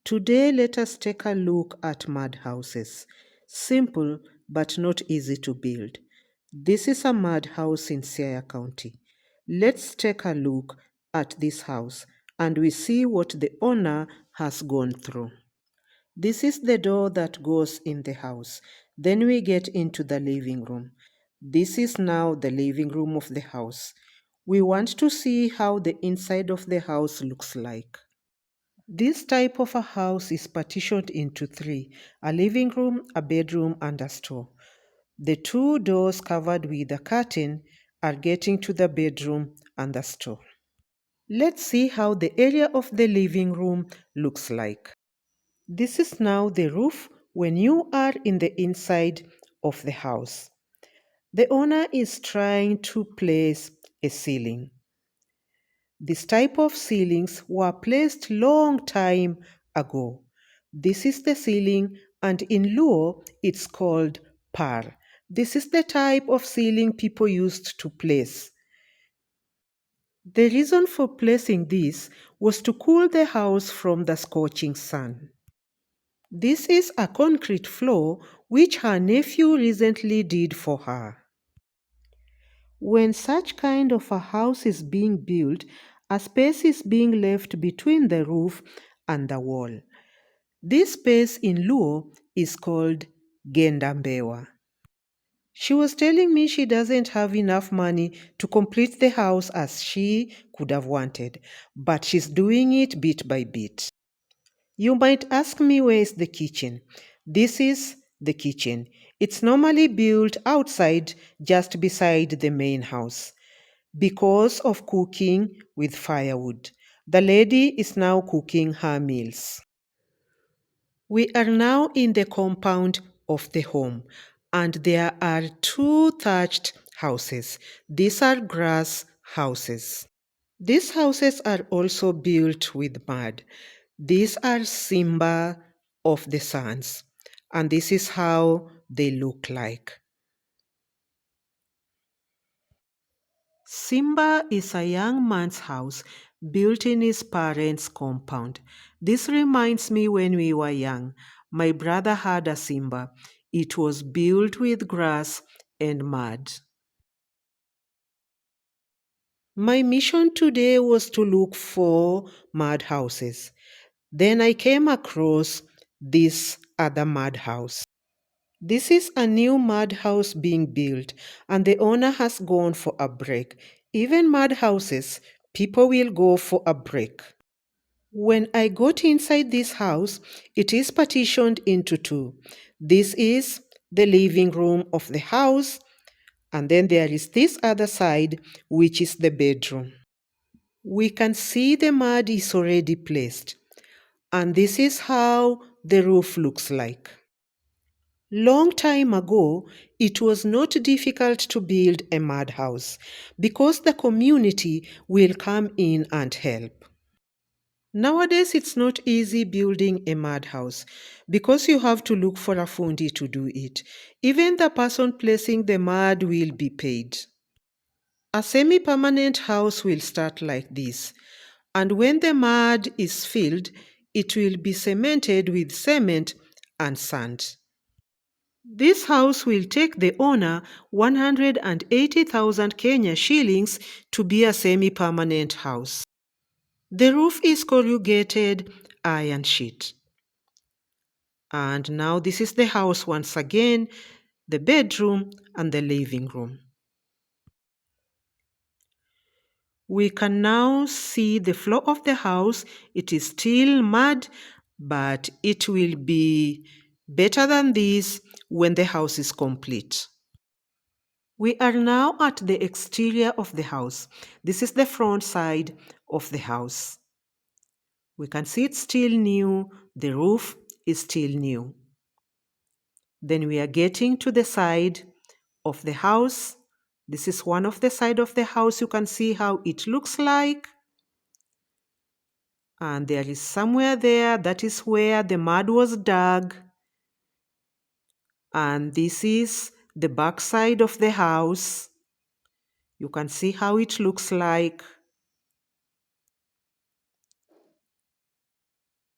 Today, let us take a look at mud houses. Simple but not easy to build. This is a mud house in Siaya County. Let's take a look at this house and we see what the owner has gone through. This is the door that goes in the house. Then we get into the living room. This is now the living room of the house. We want to see how the inside of the house looks like. This type of a house is partitioned into three: a living room, a bedroom, and a store. The two doors covered with a curtain are getting to the bedroom and the store. Let's see how the area of the living room looks like. This is now the roof when you are in the inside of the house. The owner is trying to place a ceiling. This type of ceilings were placed long time ago. This is the ceiling and in Luo it's called par. This is the type of ceiling people used to place. The reason for placing this was to cool the house from the scorching sun. This is a concrete floor which her nephew recently did for her. When such kind of a house is being built, a space is being left between the roof and the wall. This space in Luo is called Gendambewa. She was telling me she doesn't have enough money to complete the house as she could have wanted, but she's doing it bit by bit. You might ask me, where is the kitchen? This is the kitchen. It's normally built outside just beside the main house because of cooking with firewood. The lady is now cooking her meals. We are now in the compound of the home and there are two thatched houses. These are grass houses. These houses are also built with mud. These are Simba of the sons, and this is how they look like. Simba is a young man's house built in his parents' compound. This reminds me when we were young. My brother had a Simba. It was built with grass and mud. My mission today was to look for mud houses. Then I came across this other mud house. This is a new mud house being built and the owner has gone for a break. Even mud houses, people will go for a break. When I got inside this house, it is partitioned into two. This is the living room of the house and then there is this other side which is the bedroom. We can see the mud is already placed and this is how the roof looks like. Long time ago, it was not difficult to build a mud house because the community will come in and help. Nowadays, it's not easy building a mud house because you have to look for a fundi to do it. Even the person placing the mud will be paid. A semi-permanent house will start like this, and when the mud is filled, it will be cemented with cement and sand. This house will take the owner 180,000 Kenya shillings to be a semi-permanent house. The roof is corrugated iron sheet. And now this is the house once again, the bedroom and the living room. We can now see the floor of the house. It is still mud, but it will be better than this when the house is complete. We are now at the exterior of the house. This is the front side of the house. We can see it's still new. The roof is still new. Then we are getting to the side of the house. This is one of the side of the house. You can see how it looks like. And there is somewhere there, that is where the mud was dug. And this is the back side of the house. You can see how it looks like.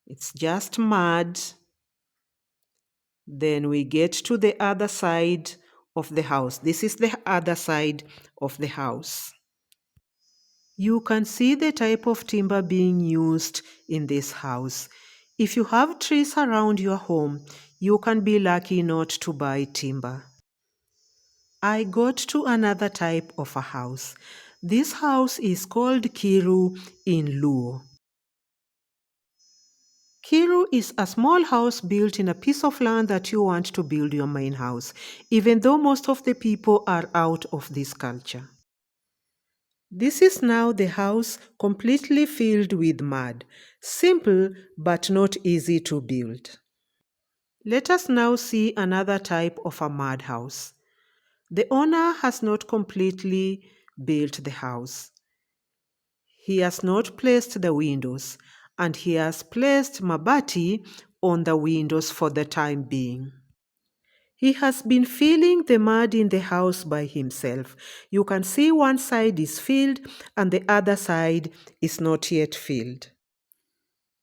It's just mud. Then we get to the other side of the house. This is the other side of the house. You can see the type of timber being used in this house. If you have trees around your home, you can be lucky not to buy timber. I got to another type of a house. This house is called Kiru in Luo. Kiru is a small house built in a piece of land that you want to build your main house, even though most of the people are out of this culture. This is now the house completely filled with mud. Simple but not easy to build. Let us now see another type of a mud house. The owner has not completely built the house. He has not placed the windows, and he has placed mabati on the windows for the time being. He has been filling the mud in the house by himself. You can see one side is filled and the other side is not yet filled.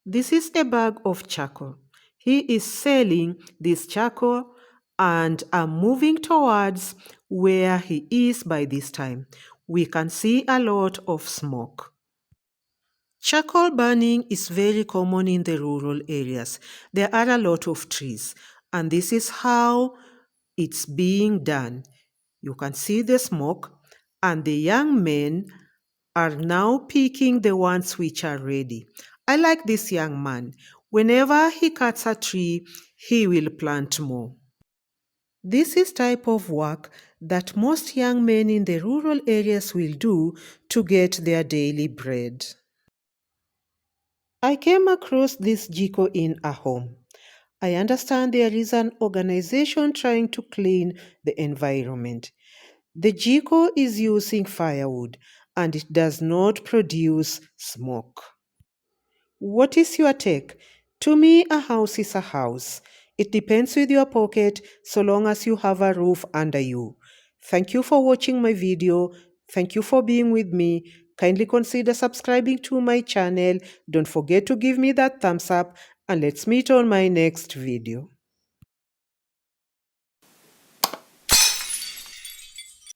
This is a bag of charcoal. He is selling this charcoal and I'm moving towards where he is by this time. We can see a lot of smoke. Charcoal burning is very common in the rural areas. There are a lot of trees, and this is how it's being done. You can see the smoke, and the young men are now picking the ones which are ready. I like this young man. Whenever he cuts a tree, he will plant more. This is type of work that most young men in the rural areas will do to get their daily bread. I came across this Jiko in a home. I understand there is an organization trying to clean the environment. The Jiko is using firewood and it does not produce smoke. What is your take? To me, a house is a house. It depends with your pocket so long as you have a roof under you. Thank you for watching my video. Thank you for being with me. Kindly consider subscribing to my channel. Don't forget to give me that thumbs up and let's meet on my next video.